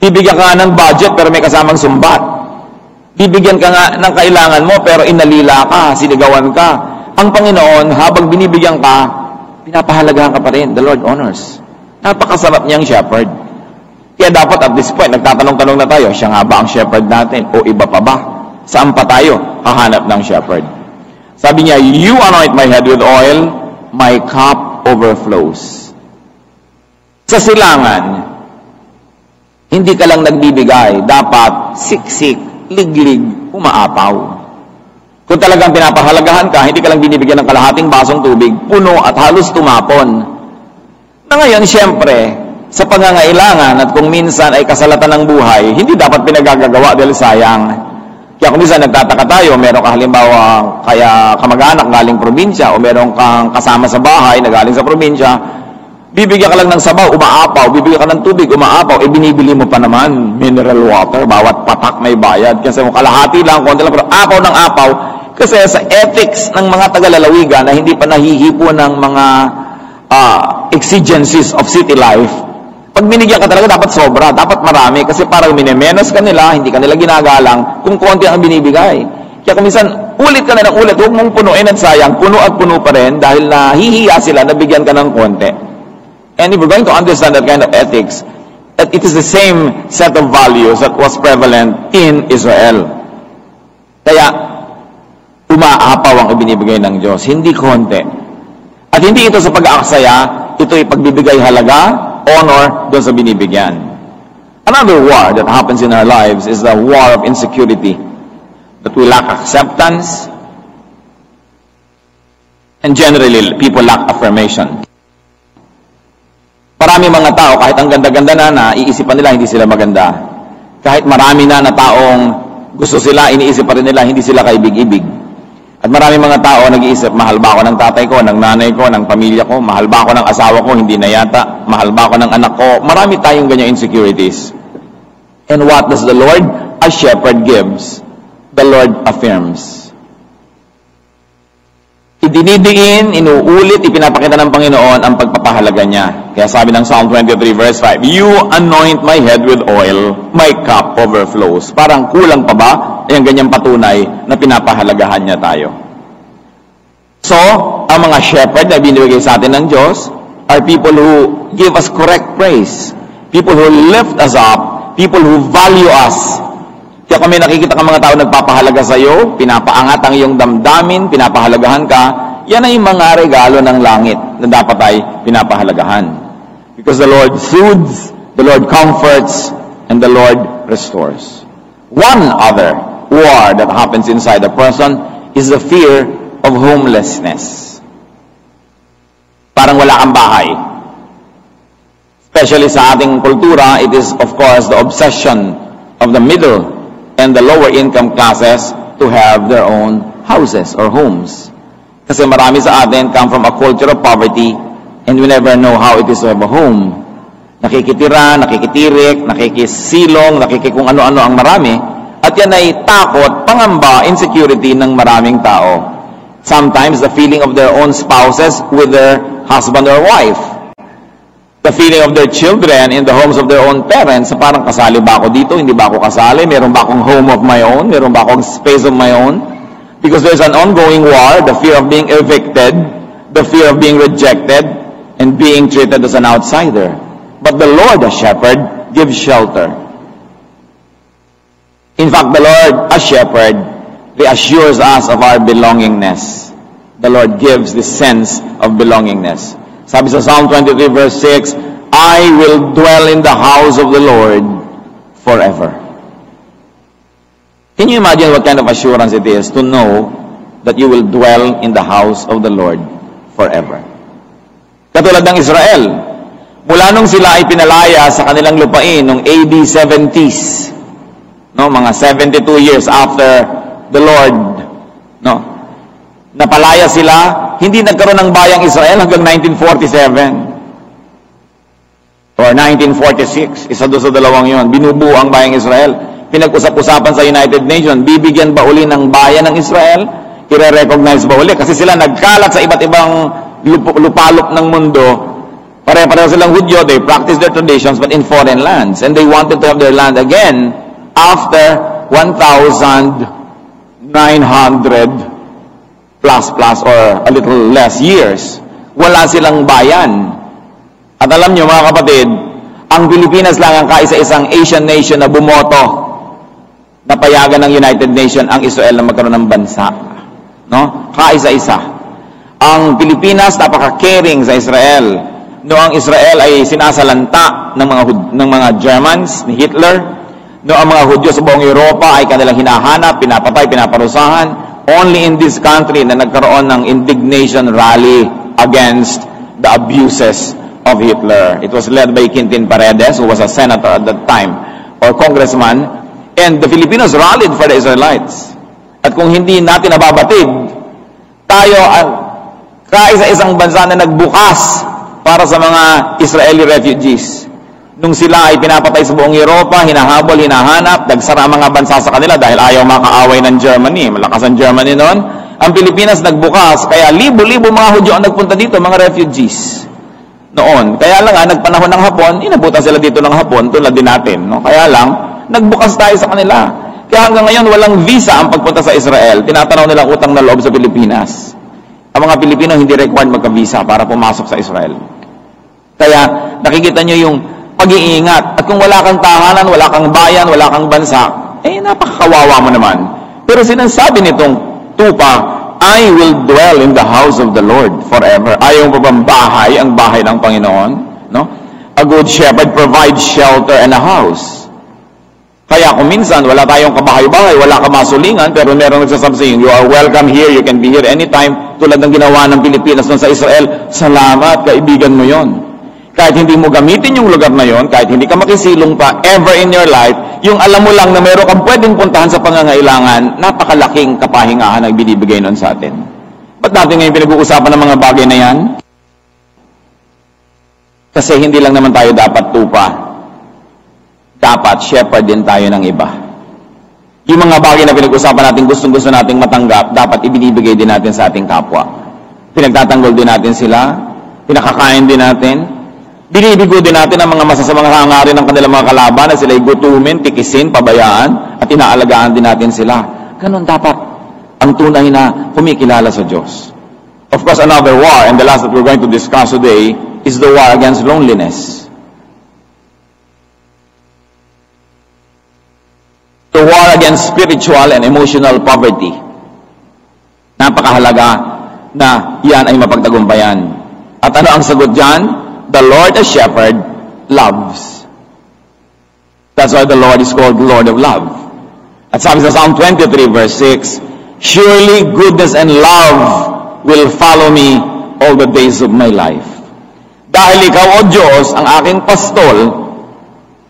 Bibigyan ka nga ng budget, pero may kasamang sumbat. Bibigyan ka nga ng kailangan mo, pero inalila ka, sinigawan ka. Ang Panginoon, habang binibigyan ka, pinapahalagahan ka pa rin. The Lord honors. Napakasarap niyang shepherd. Kaya dapat at this point, nagtatanong-tanong na tayo, siya nga ba ang shepherd natin? O iba pa ba? Saan pa tayo hahanap ng shepherd? Sabi niya, you anoint my head with oil, my cup overflows. Sa silangan, hindi ka lang nagbibigay, dapat siksik, liglig, umaapaw. Kung talagang pinapahalagahan ka, hindi ka lang binibigyan ng kalahating basong tubig, puno at halos tumapon. Na ngayon, siyempre, sa pangangailangan at kung minsan ay kasalatan ng buhay, hindi dapat pinagagagawa dahil sayang. Kaya kung minsan nagtataka tayo, meron ka halimbawa kaya kamag-anak galing probinsya o meron kang kasama sa bahay na galing sa probinsya, bibigyan ka lang ng sabaw, umaapaw, bibigyan ka ng tubig, umaapaw, binibili mo pa naman mineral water, bawat patak may bayad. Kasi kung kalahati lang, konti lang, pero apaw ng apaw. Kasi sa ethics ng mga taga-lalawigan na hindi pa nahihipo ng mga exigencies of city life, pag binigyan ka talaga, dapat sobra, dapat marami, kasi parang minemenos ka nila, hindi ka nila ginagalang, kung konti ang binibigay. Kaya kung minsan, ulit ka na ng ulit, huwag mong punuin at sayang, puno at puno pa rin, dahil nahihiya sila na bigyan ka ng konti. And if we're going to understand that kind of ethics, that it is the same set of values that was prevalent in Israel. Kaya, umaapaw ang ibinibigay ng Diyos, hindi konti. At hindi ito sa pag-aaksaya, ito ay pagbibigay halaga, honor doon sa binibigyan. Another war that happens in our lives is the war of insecurity, that we lack acceptance, and generally, people lack affirmation. Marami mga tao, kahit ang ganda-ganda na, iisipan nila hindi sila maganda. Kahit marami na taong gusto sila, iniisip pa rin nila, hindi sila kaibig-ibig. At marami mga tao nag-iisip, mahal ba ako ng tatay ko, ng nanay ko, ng pamilya ko, mahal ba ako ng asawa ko, hindi na yata, mahal ba ako ng anak ko. Marami tayong ganyan insecurities. And what does the Lord? A shepherd gives. The Lord affirms. Idinidiin, inuulit, ipinapakita ng Panginoon ang pagpapahalaga niya. Kaya sabi ng Psalm 23 verse 5, You anoint my head with oil, my cup overflows. Parang kulang pa ba? Ayan ganyang patunay na pinapahalagahan niya tayo. So, ang mga shepherd na binibigay sa atin ng Diyos are people who give us correct praise. People who lift us up. People who value us. Kaya kung may nakikita ka mga tao nagpapahalaga sa iyo, pinapaangat ang iyong damdamin, pinapahalagahan ka, yan ay mga regalo ng langit na dapat ay pinapahalagahan. Because the Lord soothes, the Lord comforts, and the Lord restores. One other war that happens inside a person is the fear of homelessness. Parang wala kang bahay. Especially sa ating kultura, it is of course the obsession of the middle and the lower income classes to have their own houses or homes. Kasi marami sa atin come from a culture of poverty and we never know how it is to have a home. Nakikitira, nakikitirik, nakikisilong, nakikikung ano-ano ang marami. At yan ay takot, pangamba, insecurity ng maraming tao. Sometimes the feeling of their own spouses with their husband or wife. The feeling of their children in the homes of their own parents. Parang kasali ba ako dito? Hindi ba ako kasali? Meron ba akong home of my own? Meron ba akong space of my own? Because there's an ongoing war, the fear of being evicted, the fear of being rejected, and being treated as an outsider. But the Lord, as shepherd, gives shelter. In fact, the Lord, as shepherd, reassures us of our belongingness. The Lord gives this sense of belongingness. Sabi sa Psalm 23 verse 6, I will dwell in the house of the Lord forever. Can you imagine what kind of assurance it is to know that you will dwell in the house of the Lord forever? Katulad ng Israel, mula nung sila ay pinalaya sa kanilang lupain noong AD 70s, no, mga 72 years after the Lord, no, napalaya sila, hindi nagkaroon ng bayang Israel hanggang 1947 or 1946. Isa doon sa dalawang yon, binubuo ang bayang Israel. Pinag-usap-usapan sa United Nations, bibigyan ba uli ng bayan ng Israel? I-recognize ba uli? Kasi sila nagkalat sa iba't ibang lupalop ng mundo. Pare-pareho silang Hudyo, they practice their traditions but in foreign lands. And they wanted to have their land again after 1,900 plus or a little less years. Wala silang bayan. At alam nyo mga kapatid, ang Pilipinas lang ang kaisa-isang Asian nation na bumoto na payagan ng United Nations ang Israel na magkaroon ng bansa. No? Kaisa-isa. Ang Pilipinas napaka-caring sa Israel. No, ang Israel ay sinasalanta ng mga Germans, ni Hitler. No, ang mga Hudyo sa buong Europa ay kanilang hinahanap, pinapatay, pinaparusahan. Only in this country na nagkaroon ng indignation rally against the abuses of Hitler. It was led by Quintin Paredes, who was a senator at that time, or congressman, And the Filipinos rallied for the Israelites. At kung hindi natin nababatid, tayo ang kaisa-isang bansa na nagbukas para sa mga Israeli refugees. Nung sila ay pinapatay sa buong Europa, hinahabol, hinahanap, nagsara mga bansa sa kanila dahil ayaw makaaway ng Germany. Malakas ang Germany noon. Ang Pilipinas nagbukas, kaya libo-libo mga Hudyo ang nagpunta dito, mga refugees. Noon. Kaya lang nagpanahon ng Hapon, inabutan sila dito ng Hapon, tulad din natin. No? Kaya lang, nagbukas tayo sa kanila. Kaya hanggang ngayon, walang visa ang pagpunta sa Israel. Tinatanaw nilang utang na loob sa Pilipinas. Ang mga Pilipino hindi required magka-visa para pumasok sa Israel. Kaya nakikita nyo yung pag-iingat. At kung wala kang tahanan, wala kang bayan, wala kang bansa, napakakawawa mo naman. Pero sinasabi nitong tupa, I will dwell in the house of the Lord forever. Ayaw pa bang bahay, ang bahay ng Panginoon? No? A good shepherd provides shelter and a house. Kaya kung minsan, wala tayong kabahay-bahay, wala ka masulingan, pero meron nagsasabi sa you are welcome here, you can be here anytime, tulad ng ginawa ng Pilipinas sa Israel. Salamat, kaibigan mo yon. Kahit hindi mo gamitin yung lugar na yon, kahit hindi ka makisilong pa ever in your life, yung alam mo lang na meron kang pwedeng puntahan sa pangangailangan, napakalaking kapahingahan ang binibigay nun sa atin. Ba't natin ngayon pinag-uusapan ng mga bagay na yan? Kasi hindi lang naman tayo dapat tupa. Dapat shepherd din tayo ng iba. Yung mga bagay na pinag-usapan natin, gustong-gusto nating matanggap, dapat ibinibigay din natin sa ating kapwa. Pinagtatanggol din natin sila, pinakakain din natin, binibigo din natin ang mga masasamang hangarin ng kanilang mga kalaban na sila'y gutumin, tikisin, pabayaan, at inaalagaan din natin sila. Ganon dapat ang tunay na kumikilala sa Diyos. Of course, another war, and the last that we're going to discuss today, is the war against loneliness. The war against spiritual and emotional poverty. Napakahalaga na yan ay mapagtagumpayan. At ano ang sagot dyan? The Lord as shepherd loves. That's why the Lord is called Lord of love. At sabi sa Psalm 23 verse 6, surely goodness and love will follow me all the days of my life. Dahil ikaw, O Diyos, ang aking pastol,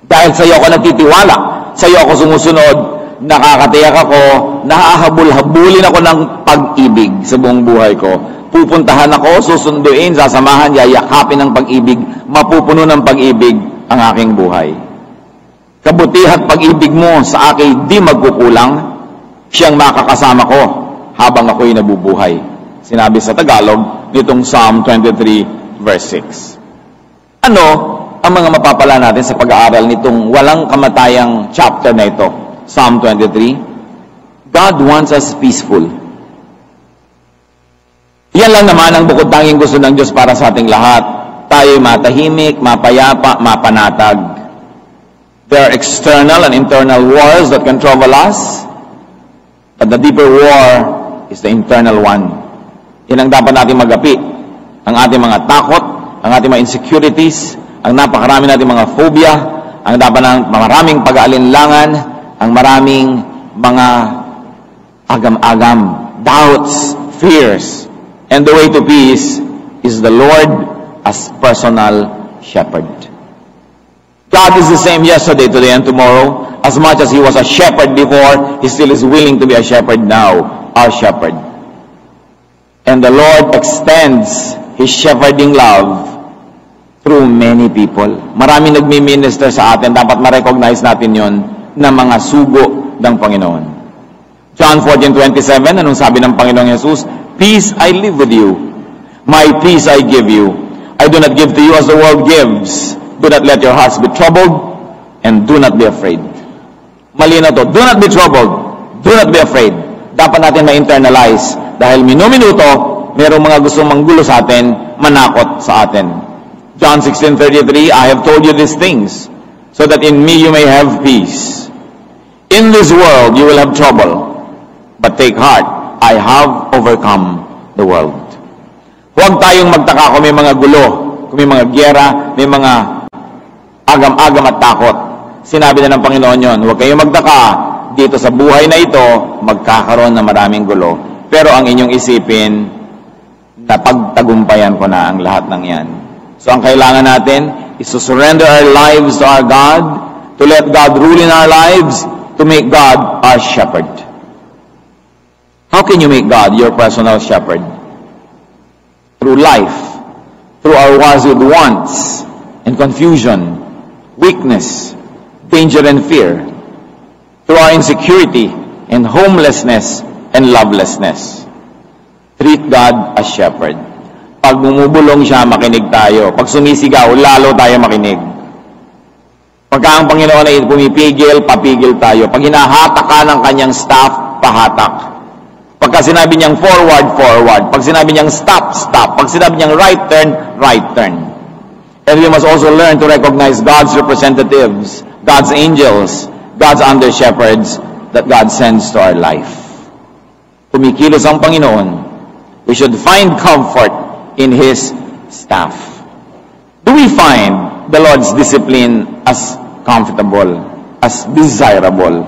dahil sa iyo ako nagtitiwala, sa iyo ako sumusunod, nakakatiyak ako, nahahabol-habulin ako ng pag-ibig sa buong buhay ko. Pupuntahan ako, susunduin, sasamahan, yayakapin ng pag-ibig, mapupuno ng pag-ibig ang aking buhay. Kabutihan pag-ibig mo sa akin di magkukulang, siyang makakasama ko habang ako'y nabubuhay. Sinabi sa Tagalog nitong Psalm 23 verse 6. Ano ang mga mapapala natin sa pag-aaral nitong walang kamatayang chapter na ito, Psalm 23? God wants us peaceful. Yan lang naman ang bukod tanging gusto ng Diyos para sa ating lahat. Tayo'y matahimik, mapayapa, mapanatag. There are external and internal wars that can trouble us, but the deeper war is the internal one. Yan ang dapat natin magapi. Ang ating mga takot, ang ating mga insecurities, ang napakarami nating mga phobia, ang dapat ng maraming pag-aalinlangan, ang maraming mga agam-agam, doubts, fears. And the way to peace is the Lord as personal shepherd. God is the same yesterday, today, and tomorrow. As much as He was a shepherd before, He still is willing to be a shepherd now, our shepherd. And the Lord extends His shepherding love through many people. Maraming nagmi-minister sa atin, dapat ma-recognize natin yon na mga sugo ng Panginoon. John 14:27, anong sabi ng Panginoong Jesus? Peace I live with you. My peace I give you. I do not give to you as the world gives. Do not let your hearts be troubled, and do not be afraid. Malinaw to. Do not be troubled. Do not be afraid. Dapat natin ma-internalize. Dahil minuminuto, mayroong mga gustong manggulo sa atin, manakot sa atin. John 16:33, I have told you these things, so that in me you may have peace. In this world you will have trouble, but take heart, I have overcome the world. Huwag tayong magtaka kung may mga gulo, kung may mga gyera, may mga agam-agam at takot. Sinabi na ng Panginoon yon, huwag kayong magtaka, dito sa buhay na ito, magkakaroon ng maraming gulo. Pero ang inyong isipin, napagtagumpayan ko na ang lahat ng yan. So ang kailangan natin is to surrender our lives to our God, to let God rule in our lives, to make God our shepherd. How can you make God your personal shepherd? Through life, through our wars with wants and confusion, weakness, danger and fear, through our insecurity and homelessness and lovelessness. Treat God as shepherd. Pag bumubulong siya, makinig tayo. Pag sumisigaw, lalo tayo makinig. Pagka ang Panginoon ay pumipigil, papigil tayo. Pag hinahatak ka ng kanyang staff, pahatak. Pagka sinabi niyang forward, forward. Pag sinabi niyang stop, stop. Pag sinabi niyang right turn, right turn. And we must also learn to recognize God's representatives, God's angels, God's under-shepherds that God sends to our life. Kumikilos ang Panginoon. We should find comfort in His staff. Do we find the Lord's discipline as comfortable, as desirable?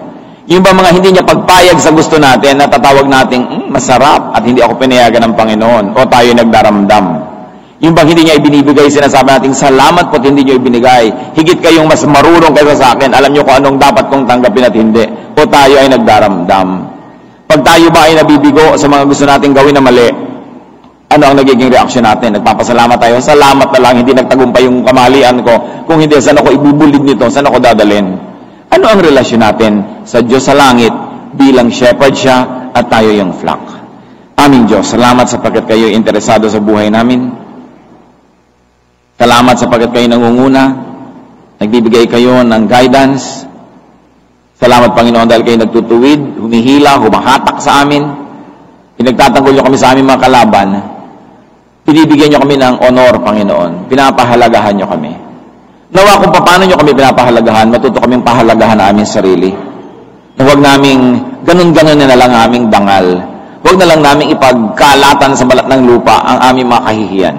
Yung ba mga hindi niya pagpayag sa gusto natin, natatawag nating, masarap at hindi ako pinayagan ng Panginoon o tayo nagdaramdam. Yung bang hindi niya ibinibigay, sinasabi natin, salamat po't hindi niyo ibinigay. Higit kayong mas marunong kaysa sa akin, alam niyo kung anong dapat kong tanggapin at hindi. O tayo ay nagdaramdam. Pag tayo ba ay nabibigo sa mga gusto nating gawin na mali, ano ang nagiging reaksyon natin? Nagpapasalamat tayo, salamat na lang, hindi nagtagumpay yung kamalian ko. Kung hindi, saan ako ibubulid nito? Saan ako dadalhin? Ano ang relasyon natin sa Diyos sa langit bilang shepherd siya at tayo yung flock? Aming Diyos, salamat sapagkat kayo interesado sa buhay namin. Salamat sapagkat kayo nangunguna. Nagbibigay kayo ng guidance. Salamat Panginoon dahil kayo nagtutuwid, humihila, humahatak sa amin. Pinagtatanggol niyo kami sa aming mga kalaban. Pinibigyan niyo kami ng honor, Panginoon. Pinapahalagahan niyo kami. Nawa kung paano nyo kami pinapahalagahan, matuto kaming pahalagahan na aming sarili. Na huwag naming ganun-ganun na lang aming dangal. Huwag na lang naming ipagkalatan sa balat ng lupa ang aming mga kahihiyan.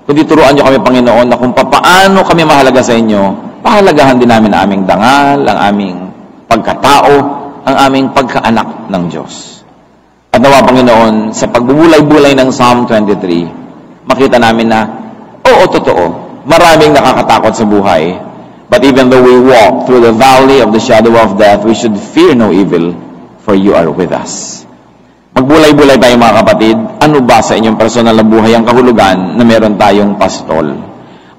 Kundi turuan nyo kami, Panginoon, na kung paano kami mahalaga sa inyo, pahalagahan din namin ang aming dangal, ang aming pagkatao, ang aming pagkaanak ng Diyos. At nawa, Panginoon, sa pagbubulay-bulay ng Psalm 23, makita namin na, oo, totoo, maraming nakakatakot sa buhay. But even though we walk through the valley of the shadow of death, we should fear no evil, for you are with us. Magbulay-bulay tayo mga kapatid. Ano ba sa inyong personal na buhay ang kahulugan na meron tayong pastol?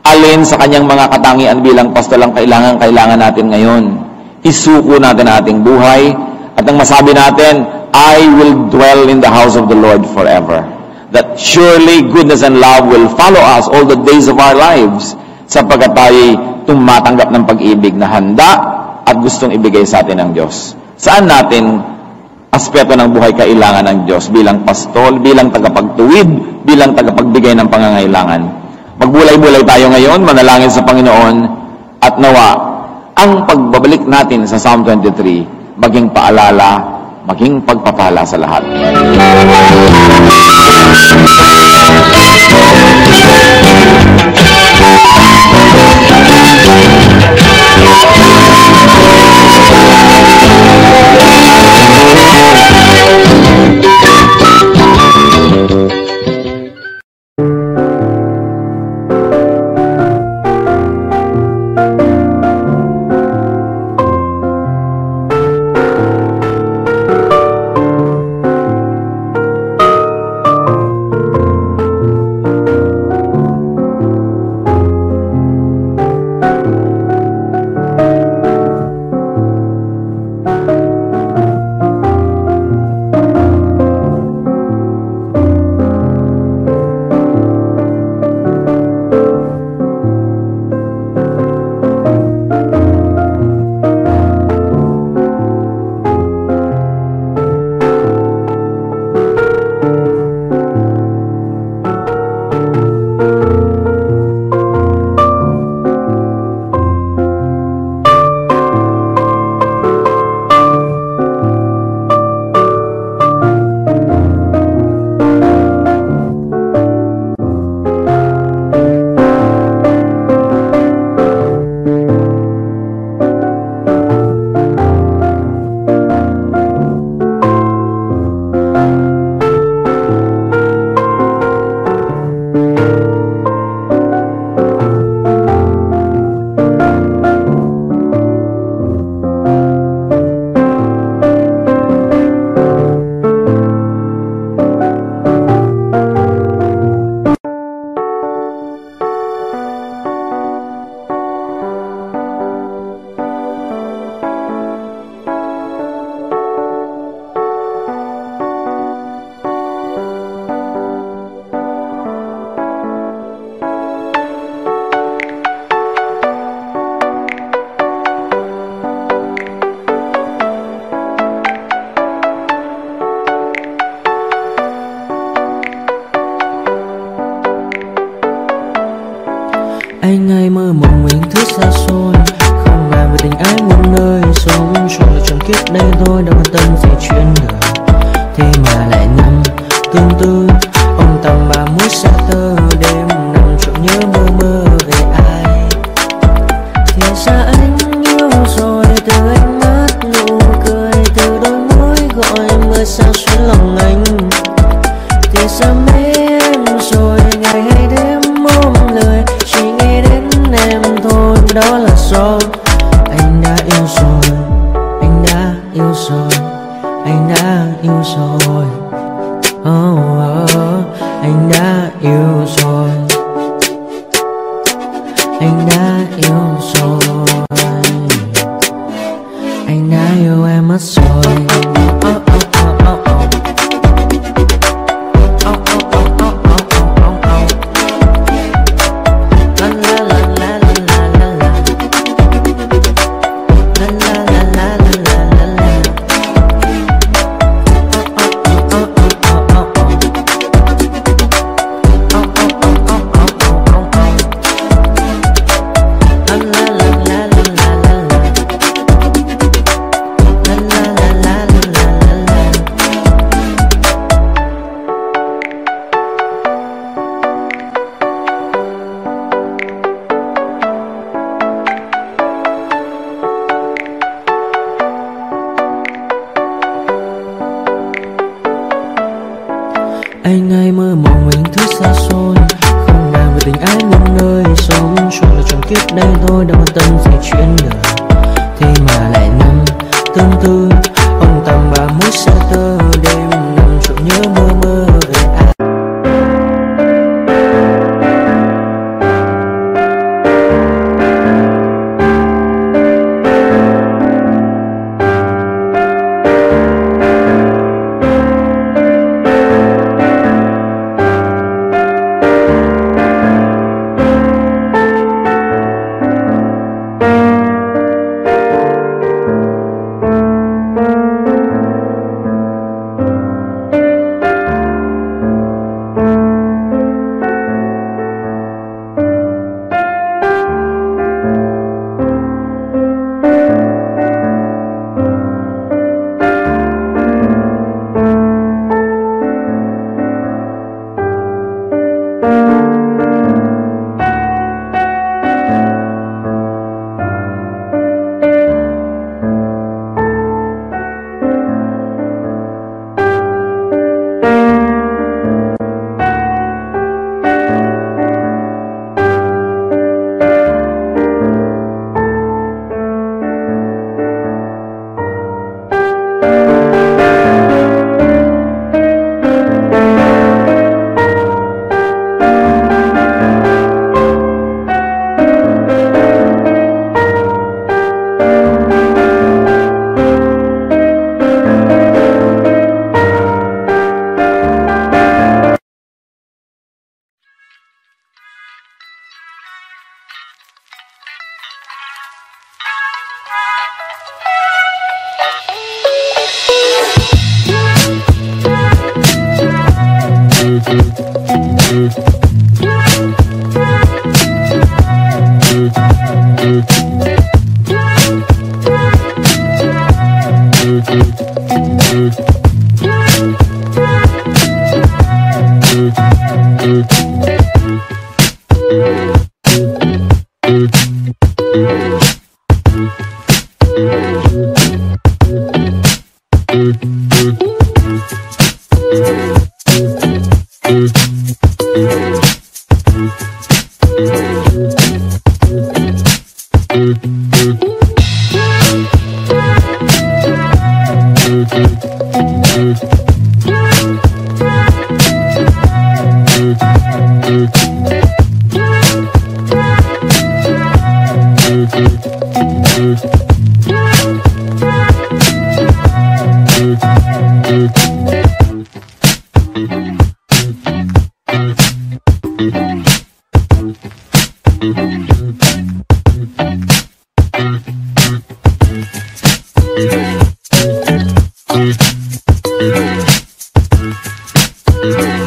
Alin sa kanyang mga katangian bilang pastol ang kailangan natin ngayon? Isuko natin ang ating buhay at ang masabi natin, I will dwell in the house of the Lord forever. That surely goodness and love will follow us all the days of our lives sapagkat tayo'y tumatanggap ng pag-ibig na handa at gustong ibigay sa atin ng Diyos. Saan natin aspeto ng buhay kailangan ng Diyos bilang pastol, bilang tagapagtuwid, bilang tagapagbigay ng pangangailangan? Magbulay-bulay tayo ngayon, manalangin sa Panginoon at nawa ang pagbabalik natin sa Psalm 23 maging paalala, maging pagpapala sa lahat. Anh hay mơ mộng mình thứ xa xôi, không bàn về tình ái muôn nơi. Sống cho là trọn kiếp đây thôi, đâu quan tâm gì chuyện đời. Thế mà lại nằm tương tư, ông tầm 30 xa tơ. Đêm nằm trộm nhớ mơ mơ về ai. Thì ra anh yêu rồi, từ ánh mắt nụ cười, từ đôi môi gọi mưa sao xuyên lòng anh. Thì ra mê em rồi, ngày hay đêm mong lời, chỉ nghĩ đến em thôi. Đó là do anh đã yêu rồi, anh đã yêu rồi, anh đã yêu rồi. Anh đã yêu rồi, anh đã yêu rồi, anh đã yêu em mất rồi. Anh hay mơ mộng mình thứ xa xôi, không bàn về tình ái muôn nơi. Sống cho là trọn kiếp đây thôi, đâu quan tâm gì chuyện đời. Thế mà lại nằm tương tư, ông tầm 31 xa tơ. Đêm nằm trộm nhớ mơ mơ về ai.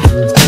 Thank you.